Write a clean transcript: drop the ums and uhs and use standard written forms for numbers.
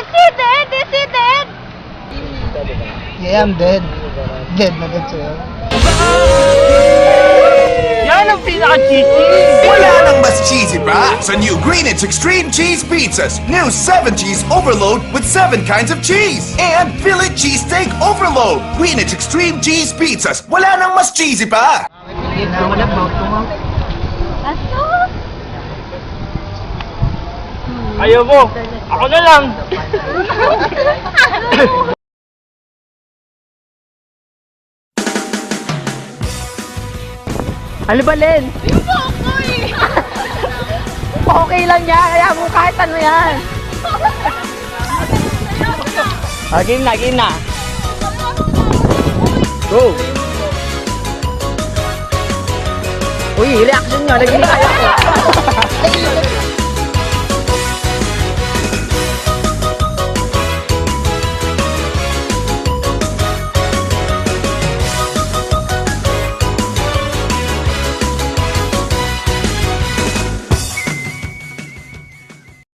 Is he dead? Is he dead? Yeah, I'm dead. Dead na dead sa'yo. Yan ang pinaka-cheesy! Wala nang mas cheesy pa sa new Greenwich Extreme Cheese Pizzas. New 7 cheese overload with 7 kinds of cheese. And Philly Cheesesteak Overload. Greenwich Extreme Cheese Pizzas. Wala nang mas cheesy pa. Aso? Ayaw mo! Ako na lang! Ano ba, Len? Okay lang yan. Kaya mo kahit ano yan. Game na! Go! Uy, reaction nyo. Naging tayo.